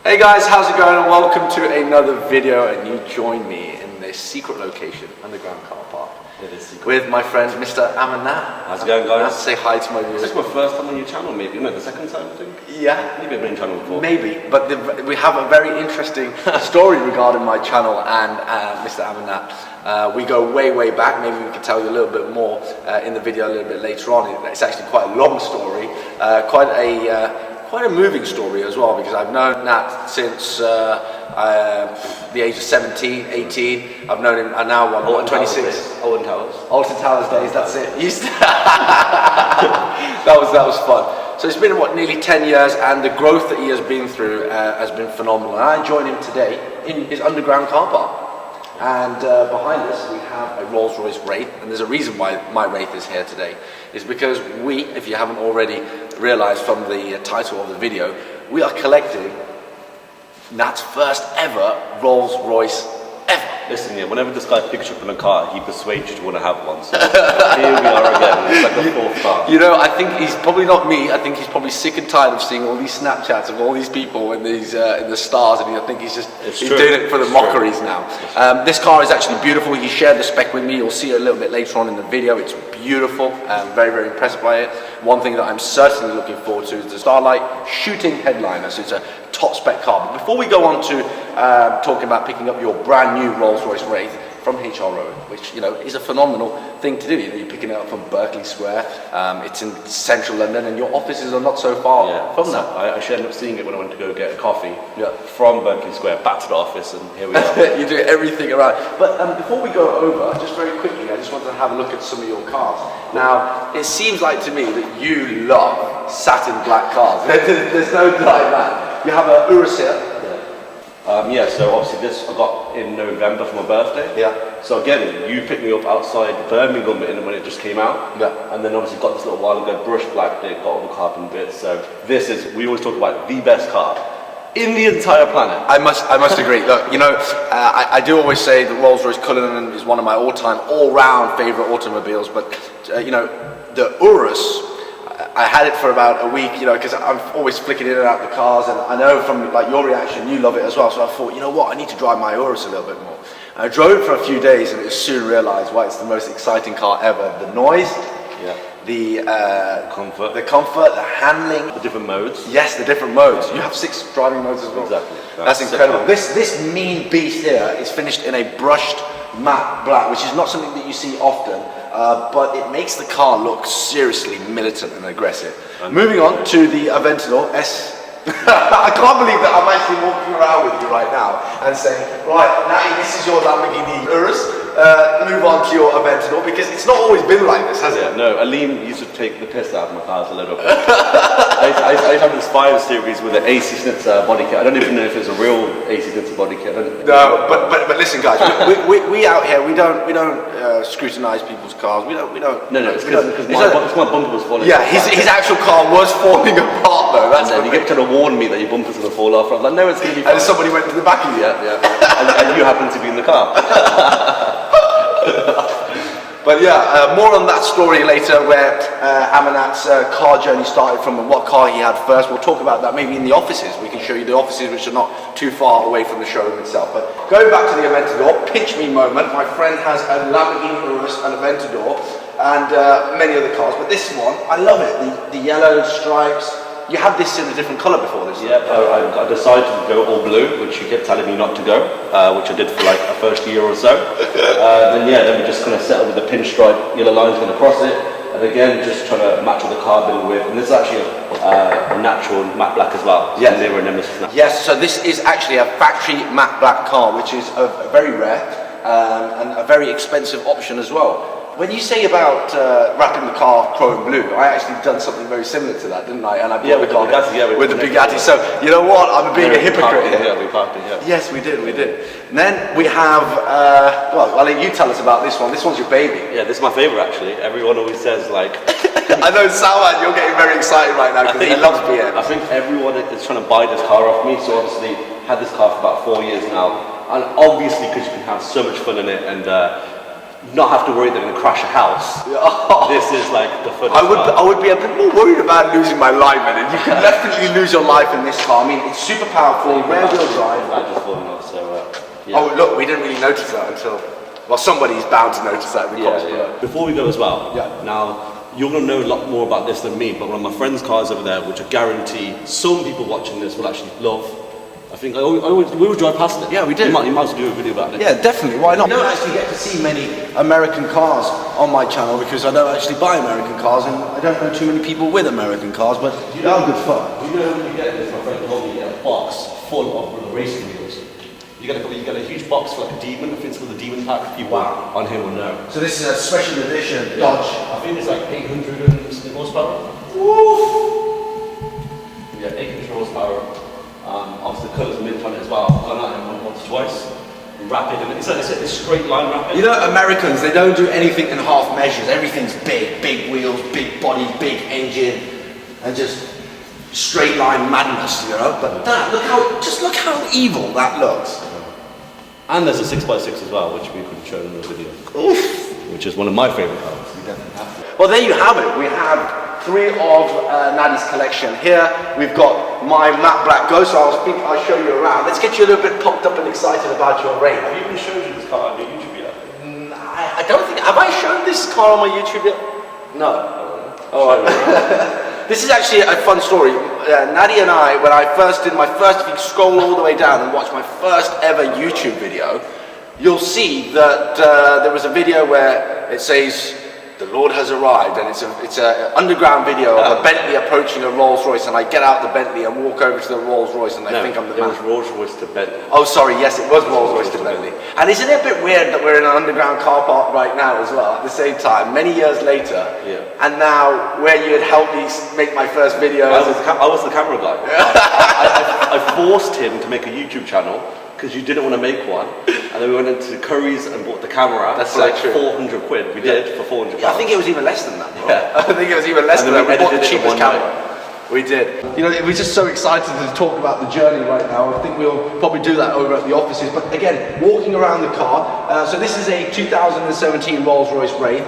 Hey guys, how's it going? And welcome to another video, and you join me in this secret location, underground car park. It is secret. With my friend, Mr. Aman Natt. How's it going, guys? Say hi to my viewers. This is my first time on your channel, maybe. No, the second time, I think. Yeah. Maybe I've been on channel before. Maybe, but we have a very interesting story regarding my channel and Mr. Aman Natt. We go way back. Maybe we can tell you a little bit more in the video a little bit later on. It's actually quite a long story, quite a moving story as well, because I've known Nat since the age of 17, 18. I've known him now, what, 26? Alton Towers. Alton Towers days, that's it. That was fun. So it's been, what, nearly 10 years, and the growth that he has been through has been phenomenal. And I joined him today in his underground car park. And behind us we have a Rolls Royce Wraith, and there's a reason why my Wraith is here today. Is because we, if you haven't already realised from the title of the video, we are collecting Nat's first ever Rolls Royce ever. Listen, yeah, whenever this guy picks you up in a car, he persuades you to want to have one. So here we are again. It's like the fourth car. You know, I think he's probably not me. I think he's probably sick and tired of seeing all these Snapchats of all these people in these in the stars, and I think he's doing it for the mockeries now. This car is actually beautiful. He shared the spec with me. You'll see it a little bit later on in the video. It's beautiful. I'm very impressed by it. One thing that I'm certainly looking forward to is the Starlight shooting headliner. So it's a top spec car. But before we go on to talking about picking up your brand new Rolls Royce Wraith from Owen, which, you know, is a phenomenal thing to do. You know, you're picking it up from Berkeley Square. It's in central London, and your offices are not so far from that. I actually ended up seeing it when I went to go get a coffee from Berkeley Square back to the office, and here we are. You do everything around. But before we go over, just very quickly, I just wanted to have a look at some of your cars. Now, it seems like to me that you love satin black cars. There's no denying that. You have a Urus here. So obviously this I got in November for my birthday. Yeah. So again, you picked me up outside Birmingham when it just came out. Yeah. And then obviously got this little while ago, brushed black bit, got all the carbon bits. So this is, we always talk about the best car in the entire planet. I must agree. Look, you know, I do always say the Rolls Royce Cullinan is one of my all-round favourite automobiles, but you know, the Urus, I had it for about a week, you know, because I'm always flicking in and out the cars, and I know from like your reaction, you love it as well. So I thought, you know what, I need to drive my Urus a little bit more. And I drove it for a few days, and soon realised why it's the most exciting car ever. The noise, the comfort, the handling, the different modes. Yes, the different modes. You have 6 driving modes as well. Exactly. That's incredible. This mean beast here is finished in a brushed matte black, which is not something that you see often. But it makes the car look seriously militant and aggressive. Moving on to the Aventador S. I can't believe that I'm actually walking around with you right now and saying, right, Natty, this is your Lamborghini Urus. Move on to your Aventador, because it's not always been like this, has it? No, Alim used to take the piss out of my cars a little bit. I used to have this 5 Series with an AC Schnitzer body kit. I don't even know if it's a real AC Schnitzer body kit. No, but listen, guys, we out here, we don't scrutinise people's cars. We don't. No, it's because my bumper was falling. Yeah, his actual car was falling apart though. That's and then you kept trying to warn me that your bumper's going to fall off. I was like, no, it's going to be fine. And somebody went to the back of you. Yeah. and you happened to be in the car. But yeah, more on that story later, where Aman Natt's car journey started from, and what car he had first. We'll talk about that maybe in the offices. We can show you the offices, which are not too far away from the showroom itself. But going back to the Aventador, pinch me moment. My friend has a Lamborghini Urus, an Aventador, and many other cars. But this one, I love it. The yellow stripes. You had this in a different colour before this? Yeah, I decided to go all blue, which you kept telling me not to go, which I did for like a first year or so. Then we just kind of settled with the pinstripe yellow lines going across it, and again just trying to match with the carbon with, and this is actually a natural matte black as well. Yes. Zero nemesis. Yes, so this is actually a factory matte black car, which is a very rare and a very expensive option as well. When you say about wrapping the car chrome blue, I actually done something very similar to that, didn't I? And I bought the car with the Bugatti. So you know what? I'm being a hypocrite here. Yeah, we parked it. Yeah. Yes, we did. And then we have. Well, I'll let you tell us about this one. This one's your baby. Yeah, this is my favourite actually. Everyone always says like. I know Salman, you're getting very excited right now because he loves BM. I think everyone is trying to buy this car off me. So obviously, had this car for about 4 years now, and obviously because you can have so much fun in it and. not have to worry they're going to crash a house. This is like the fun. I would be a bit more worried about losing my life in it. You can definitely lose your life in this car. I mean, it's super powerful, rear wheel drive. Badge is falling off, so yeah. Oh look, we didn't really notice that until, well, somebody's bound to notice that in the cars. Before we go as well, now you're going to know a lot more about this than me, but one of my friend's cars over there, which I guarantee some people watching this will actually love. I think we always drive past it. Yeah, we do. You might as well do a video about it. Yeah, definitely. Why not? I don't actually get to see many American cars on my channel because I don't actually buy American cars, and I don't know too many people with American cars, but they are good fun. You know when you get this, my friend told me, you get a box full of racing wheels. You get a huge box for like a Demon. I think it's called the Demon pack. People on him will know. So this is a special edition Dodge. I think it's like 800 and something horsepower. Woo! Yeah, 800 horsepower. Obviously the colours mint on it as well. Gone out in once or twice. Rapid, and it's a straight line rapid. You know, Americans, they don't do anything in half measures. Everything's big wheels, big body, big engine, and just straight line madness, you know. But that, look how evil that looks. And there's a 6x6 as well, which we could show in the video. Oof. Which is one of my favourite cars. We definitely have to. Well, there you have it. We have 3 of Natty's collection here. We've got my matte black Ghost, so I'll show you around. Let's get you a little bit pumped up and excited about your Wraith. Have you even showed you this car on your YouTube yet? I don't think, have I shown this car on my YouTube yet? No. Alright. This is actually a fun story. Natty and I, when I first did my first, if you scroll all the way down and watch my first ever YouTube video, you'll see that there was a video where it says, "The Lord has arrived," and it's an underground video of a Bentley approaching a Rolls Royce, and I get out the Bentley and walk over to the Rolls Royce, and I think I'm the man. It was Rolls Royce to Bentley. Oh, sorry, yes, it was Rolls Royce to Bentley. And isn't it a bit weird that we're in an underground car park right now as well, at the same time, many years later, and now where you had helped me make my first video. I was the camera guy. I forced him to make a YouTube channel, because you didn't want to make one, and then we went into Curry's and bought the camera. That's for like 400 quid. We did for 400 pounds. I think it was even less than that. I think it was even less than that. We bought the cheapest camera. We did. You know, we're just so excited to talk about the journey right now. I think we'll probably do that over at the offices. But again, walking around the car. So this is a 2017 Rolls Royce Wraith.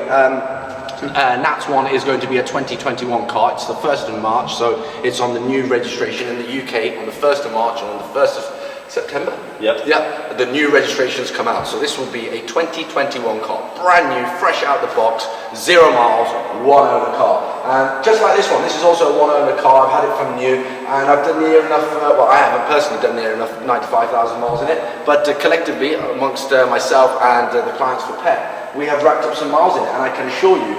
Nat's one is going to be a 2021 car. It's the 1st of March, so it's on the new registration in the UK on the 1st of March and on the 1st of September? Yep. The new registrations come out. So this will be a 2021 car. Brand new, fresh out the box, 0 miles, 1 owner car. And just like this one, this is also a 1 owner car. I've had it from new, and I've done near enough, well, I haven't personally done near enough 95,000 miles in it, but collectively, amongst myself and the clients for PET, we have racked up some miles in it, and I can assure you,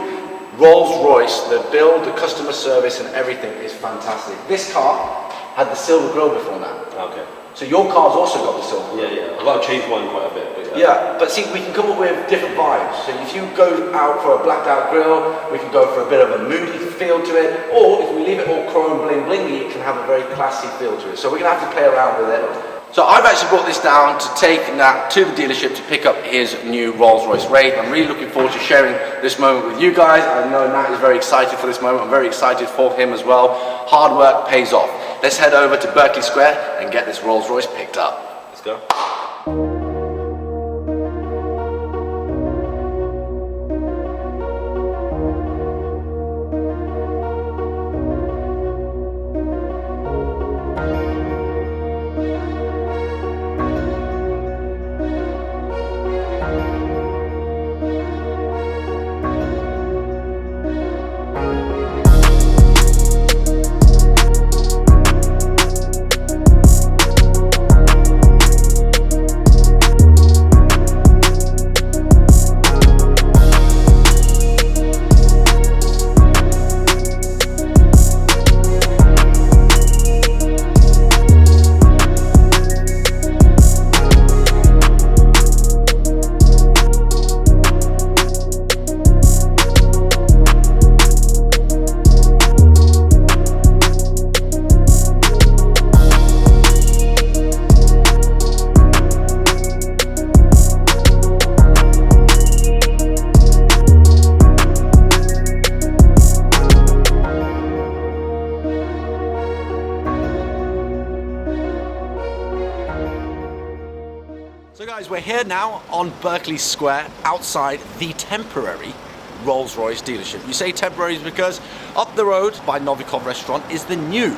Rolls Royce, the build, the customer service and everything is fantastic. This car had the silver grille before now. Okay. So your car's also got the silver. Yeah. I've got to change mine quite a bit. But yeah, but see, we can come up with different vibes. So if you go out for a blacked out grille, we can go for a bit of a moody feel to it, or if we leave it all chrome bling blingy, it can have a very classy feel to it. So we're going to have to play around with it. So I've actually brought this down to take Nat to the dealership to pick up his new Rolls Royce Wraith. I'm really looking forward to sharing this moment with you guys. I know Nat is very excited for this moment. I'm very excited for him as well. Hard work pays off. Let's head over to Berkeley Square and get this Rolls Royce picked up. Let's go. So guys, we're here now on Berkeley Square outside the temporary Rolls Royce dealership. You say temporary because up the road by Novikov restaurant is the new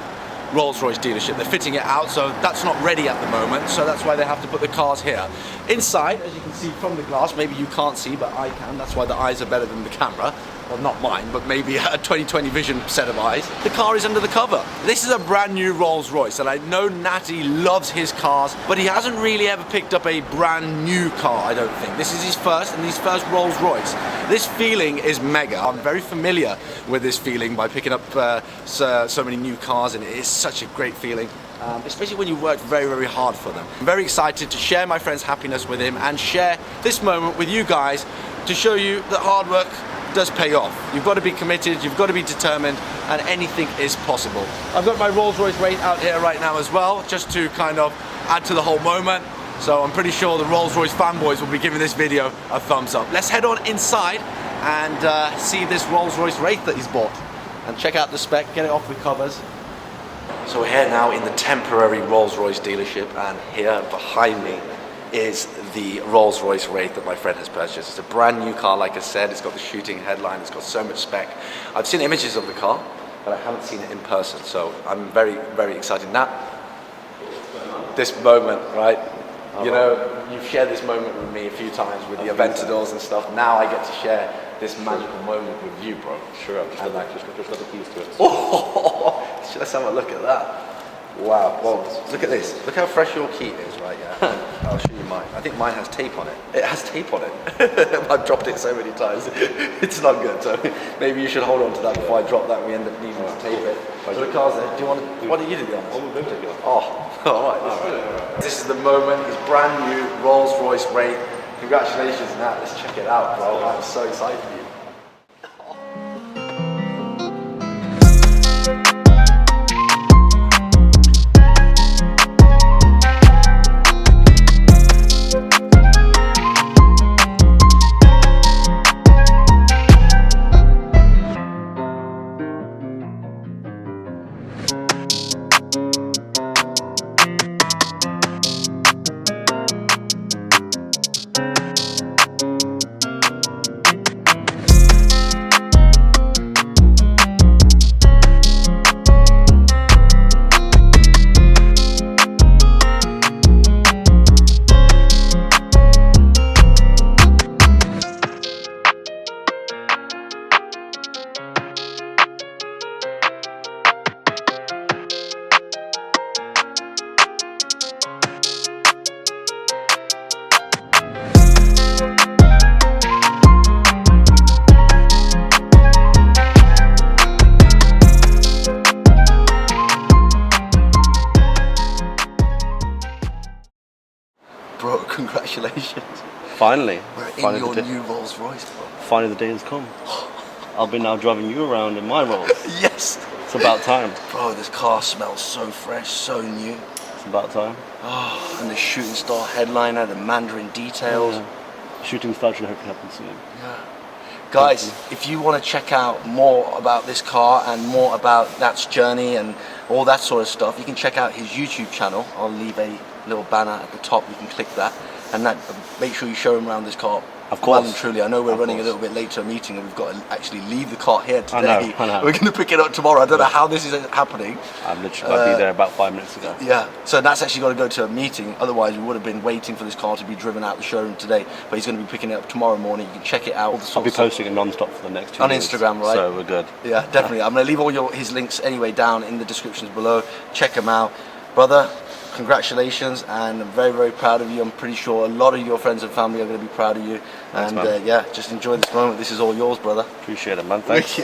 Rolls Royce dealership. They're fitting it out, so that's not ready at the moment, so that's why they have to put the cars here. Inside, as you can see from the glass, maybe you can't see, but I can, that's why the eyes are better than the camera. Well, not mine, but maybe a 20/20 vision set of eyes. The car is under the cover. This is a brand new Rolls Royce, and I know Natty loves his cars, but he hasn't really ever picked up a brand new car, I don't think. This is his first, and his first Rolls Royce. This feeling is mega. I'm very familiar with this feeling by picking up so many new cars, and it is such a great feeling. Especially when you work very, very hard for them. I'm very excited to share my friend's happiness with him and share this moment with you guys to show you that hard work does pay off. You've got to be committed, you've got to be determined, and anything is possible. I've got my Rolls Royce Wraith out here right now as well, just to kind of add to the whole moment. So I'm pretty sure the Rolls Royce fanboys will be giving this video a thumbs up. Let's head on inside and see this Rolls Royce Wraith that he's bought. And check out the spec, get it off the covers. So we're here now in the temporary Rolls Royce dealership, and here behind me is the Rolls Royce Wraith that my friend has purchased. It's a brand new car, like I said. It's got the shooting headline, it's got so much spec. I've seen images of the car, but I haven't seen it in person, so I'm very, very excited. Now, this moment, right? You know, you've shared this moment with me a few times with the Aventadors and stuff. Now I get to share this magical moment with you, bro. Sure, I've just got the keys to it. Oh, let's have a look at that. Wow, well, look at this. Look how fresh your key is, right? Yeah. I'll show you mine. I think mine has tape on it. It has tape on it. I've dropped it so many times. It's not good, so maybe you should hold on to that before I drop that and we end up needing to tape it. So the car's there. Do you want to, what do you do the honors? Oh, alright. This is the moment. It's brand new Rolls Royce Wraith. Congratulations, Nat. Let's check it out, bro. I'm so excited for you. Bro, congratulations. Finally. We're in your new Rolls Royce, bro. Finally the day has come. I'll be now driving you around in my Rolls. Yes. It's about time. Bro, this car smells so fresh, so new. It's about time. Oh, and the shooting star headliner, the Mandarin details. Yeah. Shooting star should hopefully happen soon. Yeah. Guys, if you want to check out more about this car and more about Nat's journey and all that sort of stuff, you can check out his YouTube channel. I'll leave a little banner at the top, you can click that, and that, make sure you show him around this car. Of course. Well and truly, I know we're running a little bit late to a meeting and we've got to actually leave the car here today. I know. We're going to pick it up tomorrow. I don't know how this is happening. I'm literally got to be there about 5 minutes ago. Yeah, so that's actually got to go to a meeting. Otherwise, we would have been waiting for this car to be driven out the showroom today. But he's going to be picking it up tomorrow morning. You can check it out. I'll be posting it non-stop for the next 2 on years. Instagram, right? So we're good. Yeah, definitely. I'm going to leave all his links anyway down in the descriptions below. Check him out. Brother, congratulations, and I'm very, very proud of you. I'm pretty sure a lot of your friends and family are going to be proud of you. Thanks, and yeah, just enjoy this moment. This is all yours, brother. Appreciate it, man. Thanks.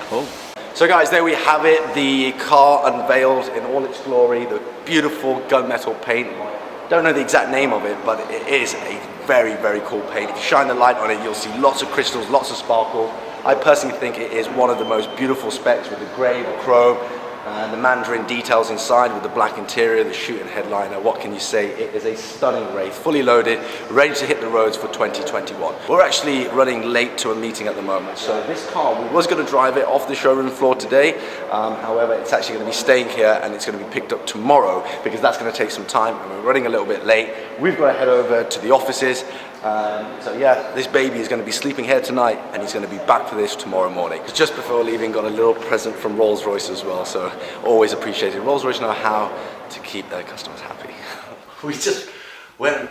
Cool. So guys, there we have it. The car unveiled in all its glory. The beautiful gunmetal paint. Don't know the exact name of it, but it is a very, very cool paint. If you shine the light on it, you'll see lots of crystals, lots of sparkle. I personally think it is one of the most beautiful specs with the grey, the chrome. And the Mandarin details inside with the black interior, the shooting headliner. What can you say? It is a stunning Wraith, fully loaded, ready to hit the roads for 2021. We're actually running late to a meeting at the moment, so this car, we was going to drive it off the showroom floor today. However, it's actually going to be staying here and it's going to be picked up tomorrow because that's going to take some time and we're running a little bit late. We've got to head over to the offices. So yeah, this baby is going to be sleeping here tonight and he's going to be back for this tomorrow morning. Just before leaving, got a little present from Rolls Royce as well, so always appreciated. Rolls Royce know how to keep their customers happy. We just went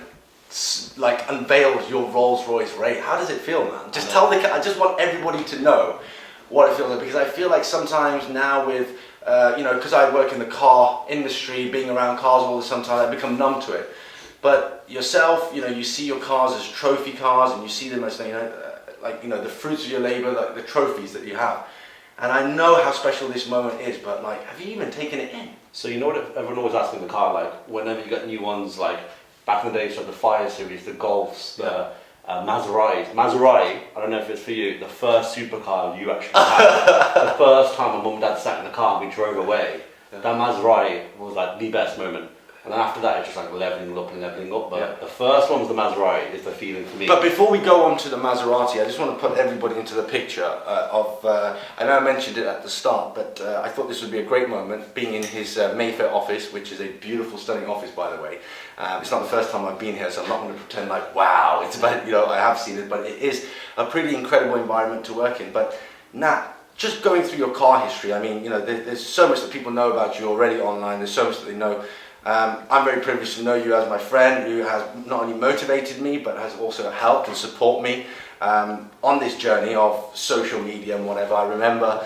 unveiled your Rolls Royce Wraith. How does it feel, man? Just tell I just want everybody to know what it feels like, because I feel like sometimes now with because I work in the car industry, being around cars all the time, I become numb to it. But yourself, you see your cars as trophy cars, and you see them as the fruits of your labor, like the trophies that you have. And I know how special this moment is, but have you even taken it in? So you know what everyone always asks in the car, whenever you get new ones, back in the days, the Fire Series, the Golfs, the Maseratis. Maserati, I don't know if it's for you, the first supercar you actually had. The first time my mum and dad sat in the car and we drove away, that Maserati was the best moment. And then after that, it's just leveling up. But the first one was the Maserati, is the feeling for me. But before we go on to the Maserati, I just want to put everybody into the picture I know I mentioned it at the start, but I thought this would be a great moment, being in his Mayfair office, which is a beautiful, stunning office, by the way. It's not the first time I've been here, so I'm not going to pretend wow, it's about, I have seen it, but it is a pretty incredible environment to work in. But Nat, just going through your car history, there's so much that people know about you already online, there's so much that they know. I'm very privileged to know you as my friend, who has not only motivated me but has also helped and support me on this journey of social media and whatever. I remember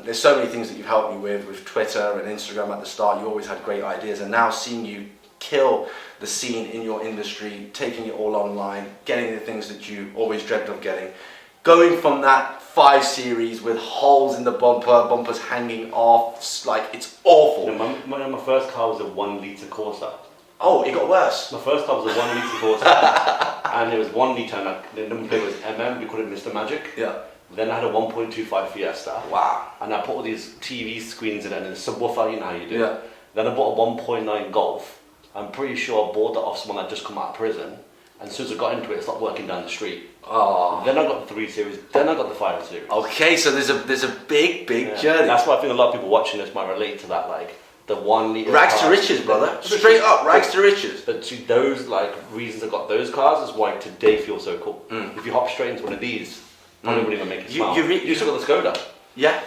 there's so many things that you've helped me with Twitter and Instagram at the start. You always had great ideas, and now seeing you kill the scene in your industry, taking it all online, getting the things that you always dreamt of getting, going from that 5 Series with holes in the bumpers hanging off, it's awful. My first car was a 1 litre Corsa. Oh, it got worse. My first car was a 1 litre Corsa, and it was 1 litre, and the number plate was MM, we called it Mr. Magic. Yeah. Then I had a 1.25 Fiesta. Wow. And I put all these TV screens in it and a subwoofer, you know how you do. Yeah. Then I bought a 1.9 Golf. I'm pretty sure I bought that off someone that just come out of prison. And as soon as I got into it, it stopped working down the street. Oh. Then I got the 3 Series, then I got the 5 Series. Okay, so there's a big journey. That's why I think a lot of people watching this might relate to that, the 1 litre rags car. to riches, brother. Straight up, rags to riches. But see, those reasons I got those cars is why today feels so cool. If you hop straight into one of these, probably wouldn't even make it smile. You still got the Skoda. Yeah,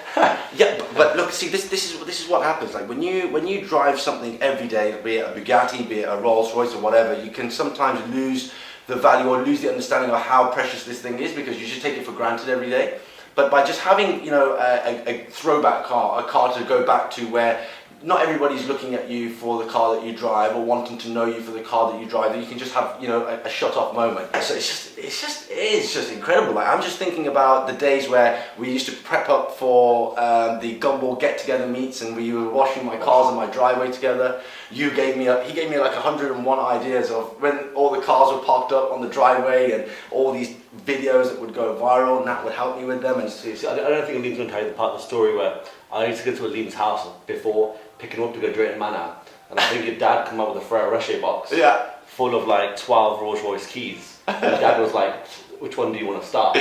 yeah, but look, see, this is what happens. When you drive something every day, be it a Bugatti, be it a Rolls Royce or whatever, you can sometimes lose the value or lose the understanding of how precious this thing is, because you just take it for granted every day. But by just having a throwback car, a car to go back to, where not everybody's looking at you for the car that you drive or wanting to know you for the car that you drive, that you can just have a shut off moment. So it's just incredible. I'm just thinking about the days where we used to prep up for the Gumball get together meets, and we were washing my cars in my driveway together. He gave me 101 ideas of when all the cars were parked up on the driveway and all these videos that would go viral, and that would help me with them. And see, I don't think Alim's going to tell you the part of the story where I used to go to Alim's house before picking him up to go Drayton Manor, and I think your dad came out with a Ferrero Rocher box full of 12 Rolls Royce keys. And Dad was like, which one do you want to start?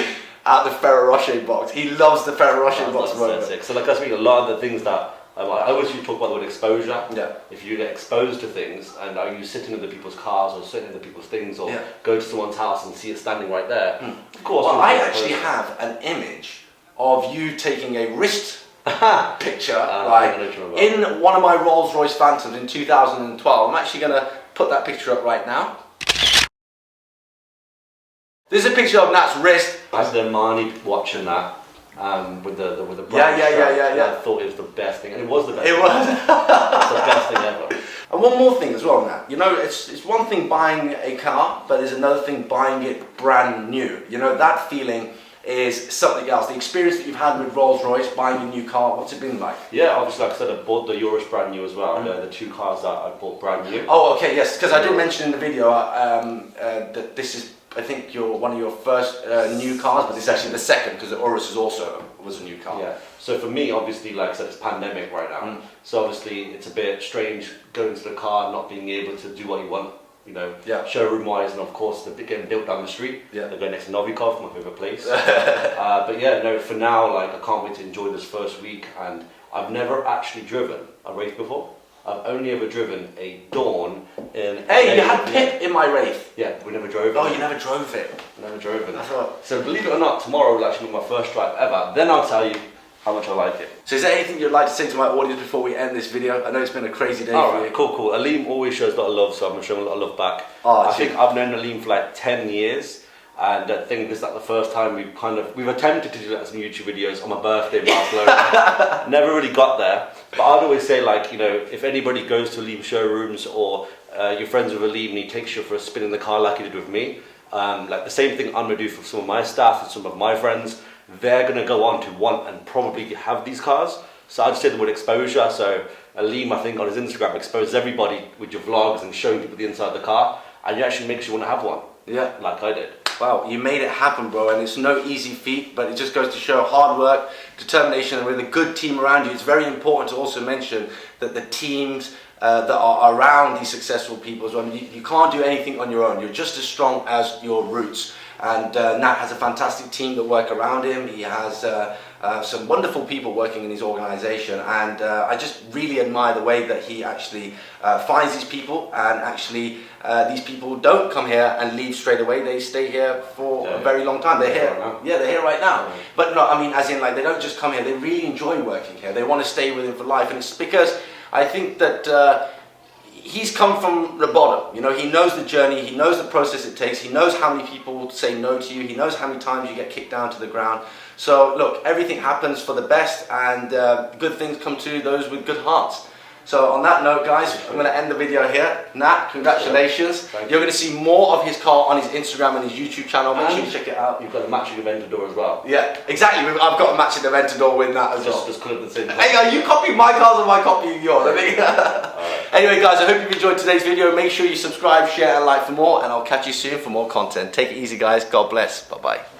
Out the Ferrero Rocher box. He loves the Ferrero Rocher box. So that's a lot of the things that I always used to talk about the word exposure. Yeah. If you get exposed to things, and are you sitting in other people's cars or sitting in other people's things, or go to someone's house and see it standing right there, of course. Well, I actually have an image of you taking a wrist picture in one of my Rolls Royce Phantoms in 2012. I'm actually going to put that picture up right now. This is a picture of Nat's wrist. I had the Armani watching that. With the yeah. I thought it was the best thing, and it was the best. It was. It's the best thing ever. And one more thing as well, Nat. It's one thing buying a car, but there's another thing buying it brand new. That feeling is something else. The experience that you've had with Rolls Royce, buying a new car, what's it been like? Yeah, obviously, like I said, I bought the Urus brand new as well. The 2 cars that I bought brand new. Oh, okay, yes, because I did mention in the video that this is, I think, one of your first new cars, but it's actually the second, because the Urus is also was a new car. Yeah. So for me, obviously, like I said, it's pandemic right now. So obviously, it's a bit strange going to the car and not being able to do what you want, you know, showroom wise, and of course, they're getting built down the street. They're going next to Novikov, my favorite place. But yeah, no, for now, like I can't wait to enjoy this first week. And I've never actually driven a Wraith before. I've only ever driven a Dawn in. Hey, you had Pip in my Wraith. Yeah, we never drove it. Oh, you never drove it. Never drove it. That's right. So believe it or not, tomorrow will actually be my first drive ever. Then I'll tell you how much I like it. So is there anything you'd like to say to my audience before we end this video? I know it's been a crazy day for you. Cool. Aleem always shows a lot of love, so I'm going to show him a lot of love back. Oh, I think I've known Aleem for like 10 years. And I think this is like the first time we've attempted to do like some YouTube videos on my birthday in Barcelona. Never really got there. But I'd always say, like, you know, if anybody goes to Aleem showrooms or you're friends with Aleem and he takes you for a spin in the car like he did with me, like the same thing I'm going to do for some of my staff and some of my friends, they're going to go on to want and probably have these cars. So I'd say the word exposure. So Aleem, I think on his Instagram, exposes everybody with your vlogs and showing people the inside of the car, and you actually makes you want to have one. Yeah. Like I did. Wow, you made it happen, bro, and it's no easy feat, but it just goes to show hard work, determination, and with a good team around you. It's very important to also mention that the teams that are around these successful people as well, you can't do anything on your own. You're just as strong as your roots. And Nat has a fantastic team that work around him. He has some wonderful people working in his organization, and I just really admire the way that he actually finds these people, and actually these people don't come here and leave straight away. They stay here for a very long time. They're here, they're here right now. But no, I mean, as in, like, they don't just come here, they really enjoy working here. They want to stay with him for life, and it's because I think that he's come from the bottom. You know, he knows the journey, he knows the process it takes, he knows how many people say no to you, he knows how many times you get kicked down to the ground. So look, everything happens for the best, and good things come to those with good hearts. So on that note, guys, I'm going to end the video here. Nat, congratulations. You're going to see more of his car on his Instagram and his YouTube channel. Make sure you check it out. You've got a matching Aventador as well. Yeah, exactly. I've got a matching Aventador with that as well. Just colored the same. Hey, are you copying my cars or am I copying yours? Anyway, guys, I hope you've enjoyed today's video. Make sure you subscribe, share, and like for more, and I'll catch you soon for more content. Take it easy, guys. God bless. Bye-bye.